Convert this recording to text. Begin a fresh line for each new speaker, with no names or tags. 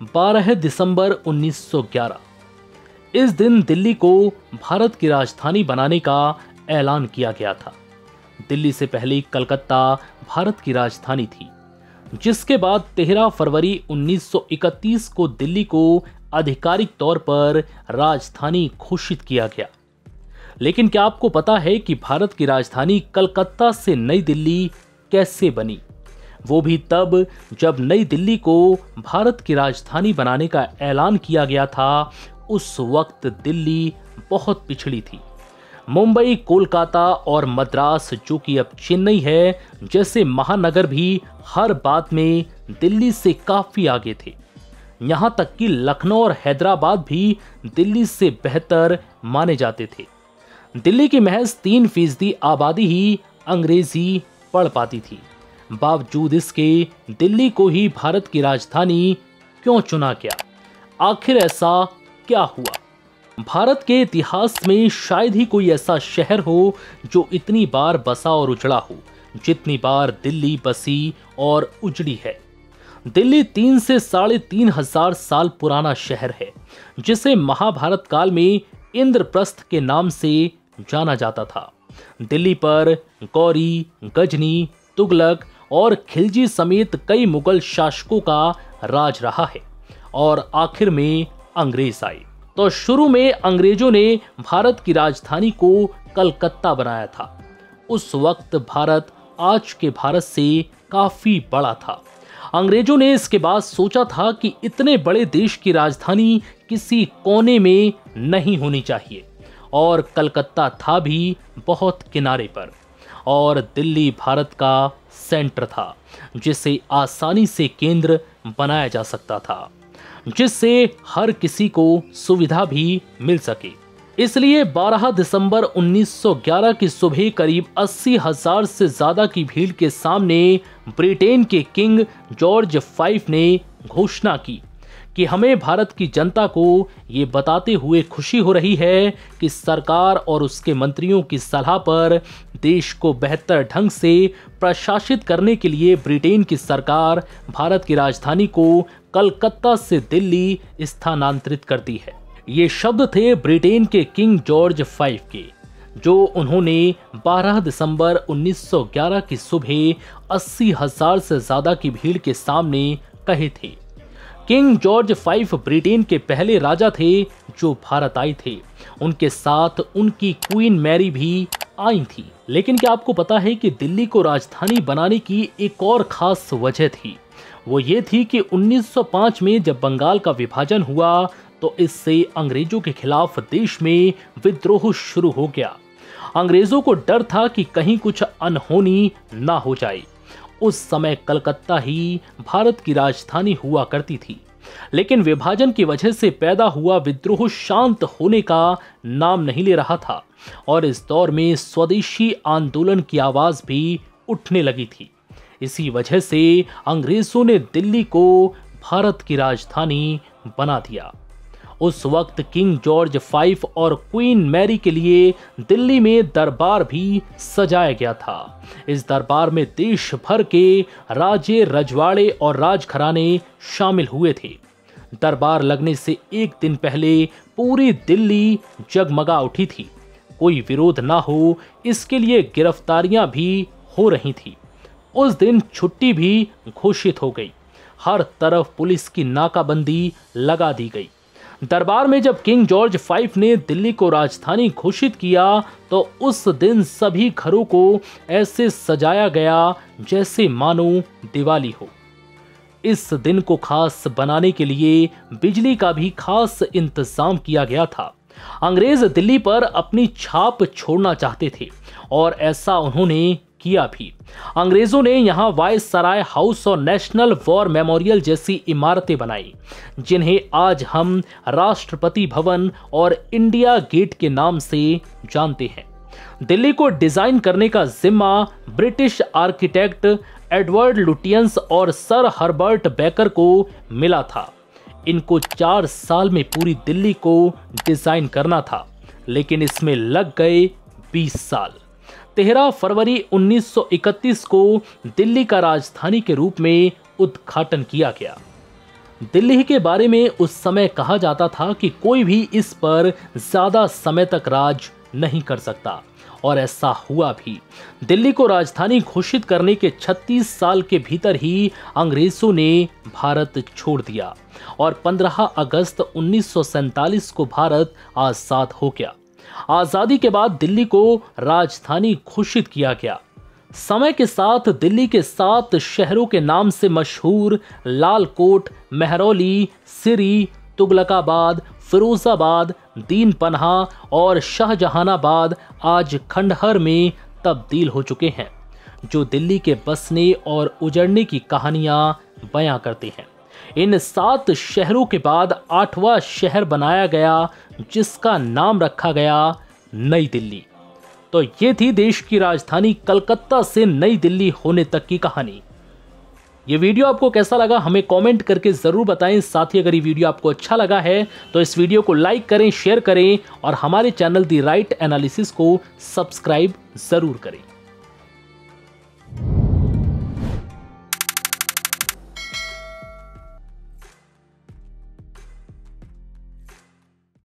12 दिसंबर 1911। इस दिन दिल्ली को भारत की राजधानी बनाने का ऐलान किया गया था। दिल्ली से पहले कलकत्ता भारत की राजधानी थी, जिसके बाद 13 फरवरी 1931 को दिल्ली को आधिकारिक तौर पर राजधानी घोषित किया गया। लेकिन क्या आपको पता है कि भारत की राजधानी कलकत्ता से नई दिल्ली कैसे बनी? वो भी तब जब नई दिल्ली को भारत की राजधानी बनाने का ऐलान किया गया था। उस वक्त दिल्ली बहुत पिछड़ी थी। मुंबई, कोलकाता और मद्रास, जो कि अब चेन्नई है, जैसे महानगर भी हर बात में दिल्ली से काफी आगे थे। यहां तक कि लखनऊ और हैदराबाद भी दिल्ली से बेहतर माने जाते थे। दिल्ली की महज 3% आबादी ही अंग्रेजी पढ़ पाती थी। बावजूद इसके दिल्ली को ही भारत की राजधानी क्यों चुना गया? आखिर ऐसा क्या हुआ? भारत के इतिहास में शायद ही कोई ऐसा शहर हो जो इतनी बार बसा और उजड़ा हो जितनी बार दिल्ली बसी और उजड़ी है। दिल्ली 3 से 3,500 साल पुराना शहर है, जिसे महाभारत काल में इंद्रप्रस्थ के नाम से जाना जाता था। दिल्ली पर गौरी, गजनी, तुगलक और खिलजी समेत कई मुगल शासकों का राज रहा है और आखिर में अंग्रेज आए। तो शुरू में अंग्रेजों ने भारत की राजधानी को कलकत्ता बनाया था। उस वक्त भारत आज के भारत से काफी बड़ा था। अंग्रेजों ने इसके बाद सोचा था कि इतने बड़े देश की राजधानी किसी कोने में नहीं होनी चाहिए, और कलकत्ता था भी बहुत किनारे पर, और दिल्ली भारत का सेंटर था जिसे आसानी से केंद्र बनाया जा सकता था, जिससे हर किसी को सुविधा भी मिल सके। इसलिए 12 दिसंबर 1911 की सुबह करीब 80,000 से ज्यादा की भीड़ के सामने ब्रिटेन के किंग जॉर्ज V ने घोषणा की कि हमें भारत की जनता को ये बताते हुए खुशी हो रही है कि सरकार और उसके मंत्रियों की सलाह पर देश को बेहतर ढंग से प्रशासित करने के लिए ब्रिटेन की सरकार भारत की राजधानी को कलकत्ता से दिल्ली स्थानांतरित करती है। ये शब्द थे ब्रिटेन के किंग जॉर्ज V के, जो उन्होंने 12 दिसंबर 1911 की सुबह 80,000 से ज्यादा की भीड़ के सामने कहे थे। किंग जॉर्ज V ब्रिटेन के पहले राजा थे जो भारत आए थे। उनके साथ उनकी क्वीन मैरी भी आई थी। लेकिन क्या आपको पता है कि दिल्ली को राजधानी बनाने की एक और खास वजह थी? वो ये थी कि 1905 में जब बंगाल का विभाजन हुआ तो इससे अंग्रेजों के खिलाफ देश में विद्रोह शुरू हो गया। अंग्रेजों को डर था कि कहीं कुछ अनहोनी ना हो जाए। उस समय कलकत्ता ही भारत की राजधानी हुआ करती थी, लेकिन विभाजन की वजह से पैदा हुआ विद्रोह शांत होने का नाम नहीं ले रहा था, और इस दौर में स्वदेशी आंदोलन की आवाज भी उठने लगी थी। इसी वजह से अंग्रेजों ने दिल्ली को भारत की राजधानी बना दिया। उस वक्त किंग जॉर्ज V और क्वीन मैरी के लिए दिल्ली में दरबार भी सजाया गया था। इस दरबार में देश भर के राजे, रजवाड़े और राजघराने शामिल हुए थे। दरबार लगने से एक दिन पहले पूरी दिल्ली जगमगा उठी थी। कोई विरोध ना हो, इसके लिए गिरफ्तारियां भी हो रही थी। उस दिन छुट्टी भी घोषित हो गई। हर तरफ पुलिस की नाकाबंदी लगा दी गई। दरबार में जब किंग जॉर्ज V ने दिल्ली को राजधानी घोषित किया तो उस दिन सभी घरों को ऐसे सजाया गया जैसे मानो दिवाली हो। इस दिन को खास बनाने के लिए बिजली का भी खास इंतजाम किया गया था। अंग्रेज दिल्ली पर अपनी छाप छोड़ना चाहते थे और ऐसा उन्होंने किया भी। अंग्रेजों ने यहाँ वायसराय हाउस और नेशनल वॉर मेमोरियल जैसी इमारतें बनाई, जिन्हें आज हम राष्ट्रपति भवन और इंडिया गेट के नाम से जानते हैं। दिल्ली को डिजाइन करने का जिम्मा ब्रिटिश आर्किटेक्ट एडवर्ड लुटियंस और सर हर्बर्ट बेकर को मिला था। इनको 4 साल में पूरी दिल्ली को डिजाइन करना था, लेकिन इसमें लग गए 20 साल। 13 फरवरी 1931 को दिल्ली का राजधानी के रूप में उद्घाटन किया गया। दिल्ली के बारे में उस समय कहा जाता था कि कोई भी इस पर ज्यादा समय तक राज नहीं कर सकता, और ऐसा हुआ भी। दिल्ली को राजधानी घोषित करने के 36 साल के भीतर ही अंग्रेजों ने भारत छोड़ दिया और 15 अगस्त 1947 को भारत आजाद हो गया। आजादी के बाद दिल्ली को राजधानी घोषित किया गया। समय के साथ दिल्ली के 7 शहरों के नाम से मशहूर लालकोट, मेहरौली, सिरी, तुगलकाबाद, फिरोजाबाद, दीनपन्हा और शाहजहानाबाद आज खंडहर में तब्दील हो चुके हैं, जो दिल्ली के बसने और उजड़ने की कहानियां बयां करते हैं। इन 7 शहरों के बाद 8वां शहर बनाया गया, जिसका नाम रखा गया नई दिल्ली। तो ये थी देश की राजधानी कलकत्ता से नई दिल्ली होने तक की कहानी। ये वीडियो आपको कैसा लगा हमें कमेंट करके जरूर बताएं। साथ ही अगर ये वीडियो आपको अच्छा लगा है तो इस वीडियो को लाइक करें, शेयर करें और हमारे चैनल दी राइट एनालिसिस को सब्सक्राइब जरूर करें।